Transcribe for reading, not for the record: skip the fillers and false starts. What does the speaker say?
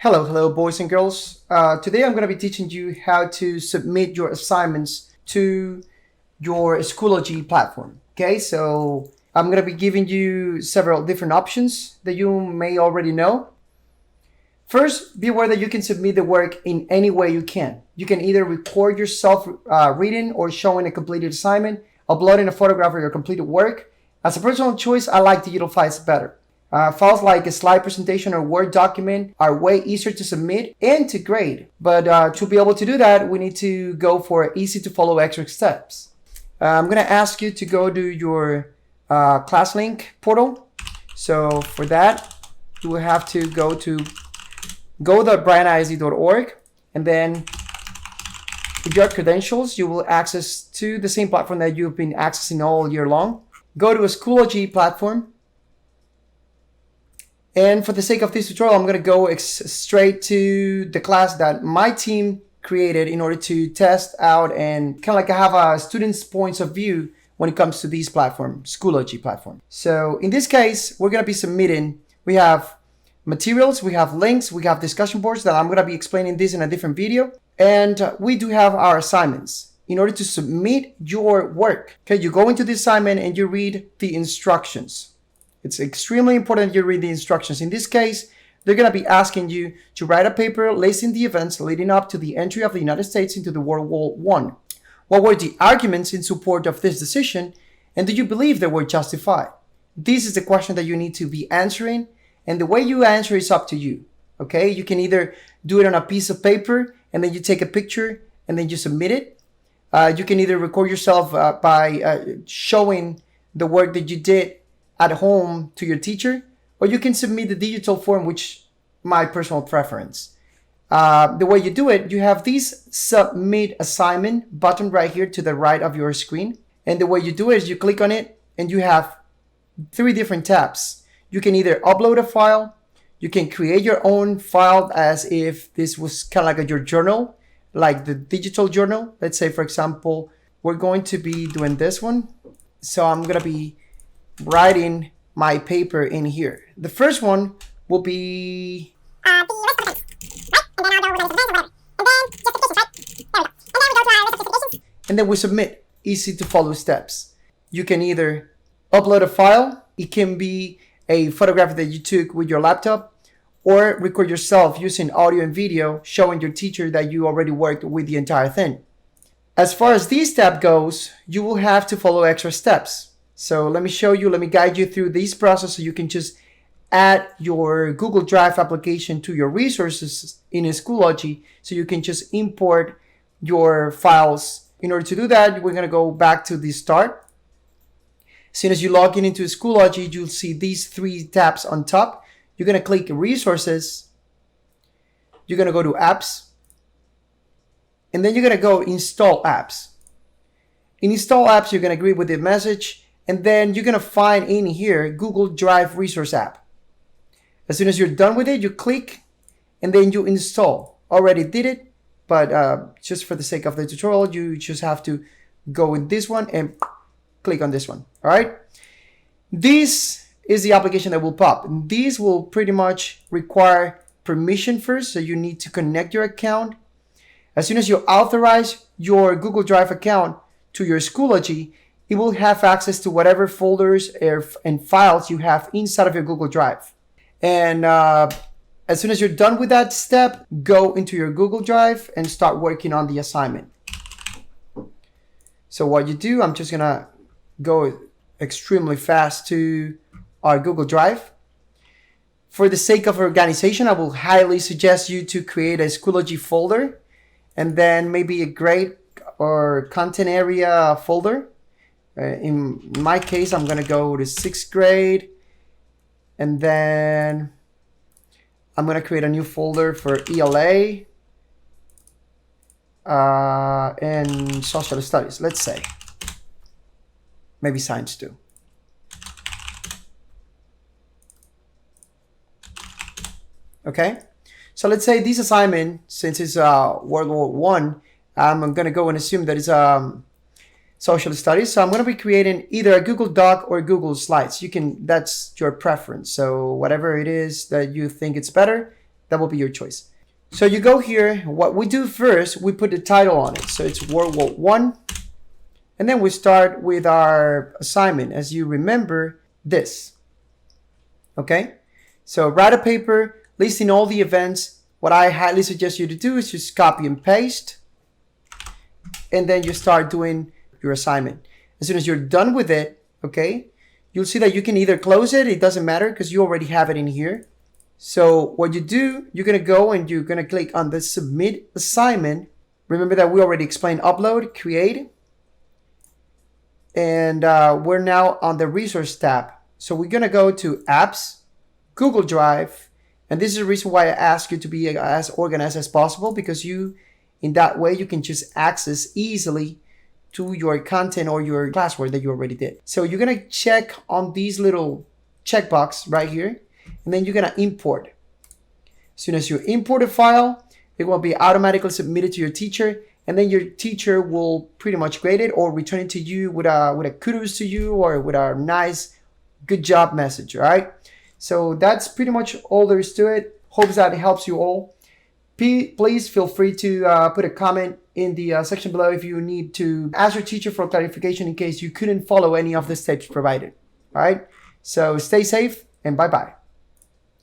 Hello, boys and girls. Today I'm going to be teaching you how to submit your assignments to your Schoology platform. Okay, so I'm going to be giving you several different options that you may already know. First, be aware that you can submit the work in any way you can. You can either record yourself reading or showing a completed assignment, uploading a photograph of your completed work. As a personal choice, I like to utilize better. Files like a slide presentation or Word document are way easier to submit and to grade. But to be able to do that, we need to go for easy to follow extra steps. I'm going to ask you to go to your ClassLink portal. So for that, you will have to go to go.bryanisd.org, and then with your credentials, you will access to the same platform that you've been accessing all year long. Go to a Schoology platform. And for the sake of this tutorial, I'm going to go straight to the class that my team created in order to test out and kind of like have a student's points of view when it comes to this platform, Schoology platform. So in this case, we're going to be submitting, we have materials, we have links, we have discussion boards that I'm going to be explaining this in a different video. And we do have our assignments. In order to submit your work, okay, you go into the assignment and you read the instructions. It's extremely important you read the instructions. In this case, they're going to be asking you to write a paper listing the events leading up to the entry of the United States into the World War I. What were the arguments in support of this decision, and do you believe they were justified? This is the question that you need to be answering, and the way you answer is up to you. Okay, you can either do it on a piece of paper and then you take a picture and then you submit it. You can either record yourself by showing the work that you did at home to your teacher, or you can submit the digital form, which my personal preference. The way you do it, you have this submit assignment button right here to the right of your screen. And the way you do it is you click on it and you have 3 different tabs. You can either upload a file, you can create your own file as if this was kind of like your journal, like the digital journal. Let's say, for example, we're going to be doing this one. So I'm going to be writing my paper in here. The first one will be and then we submit. Easy to follow steps. You can either upload a file, it can be a photograph that you took with your laptop, or record yourself using audio and video showing your teacher that you already worked with the entire thing. As far as this step goes, you will have to follow extra steps. So let me guide you through this process so you can just add your Google Drive application to your resources in Schoology so you can just import your files. In order to do that, we're going to go back to the start. As soon as you log into Schoology, you'll see these 3 tabs on top. You're going to click Resources. You're going to go to Apps. And then you're going to go Install Apps. In Install Apps, you're going to agree with the message. And then you're going to find in here Google Drive Resource App. As soon as you're done with it, you click and then you install. Already did it, but just for the sake of the tutorial, you just have to go with this one and click on this one. All right. This is the application that will pop. And these will pretty much require permission first. So you need to connect your account. As soon as you authorize your Google Drive account to your Schoology, it will have access to whatever folders and files you have inside of your Google Drive. And as soon as you're done with that step, go into your Google Drive and start working on the assignment. So what you do, I'm just going to go extremely fast to our Google Drive. For the sake of organization, I will highly suggest you to create a Schoology folder and then maybe a grade or content area folder. In my case, I'm going to go to 6th grade, and then I'm going to create a new folder for ELA and social studies, let's say. Maybe science too. Okay, so let's say this assignment, since it's World War I, I'm going to go and assume that it's social studies. So I'm going to be creating either a Google Doc or Google Slides. That's your preference. So whatever it is that you think it's better, That will be your choice. So you go here. What we do first, we put the title on it. So it's World War One. And then we start with our assignment. As you remember, this. Okay? So write a paper listing all the events. What I highly suggest you to do is just copy and paste. And then you start doing your assignment. As soon as you're done with it, okay, you'll see that you can either close it. It doesn't matter because you already have it in here. So what you do, you're going to go and you're going to click on the Submit Assignment. Remember that we already explained upload, create. And we're now on the Resource tab. So we're going to go to Apps, Google Drive. And this is the reason why I ask you to be as organized as possible, because in that way, you can just access easily to your content or your classwork that you already did. So you're going to check on these little checkbox right here, and then you're going to import. As soon as you import a file, it will be automatically submitted to your teacher, and then your teacher will pretty much grade it or return it to you with a kudos to you or with a nice good job message. All right. So that's pretty much all there is to it. Hope that it helps you all. Please feel free to put a comment in the section below if you need to ask your teacher for clarification in case you couldn't follow any of the steps provided. All right. So stay safe and bye-bye.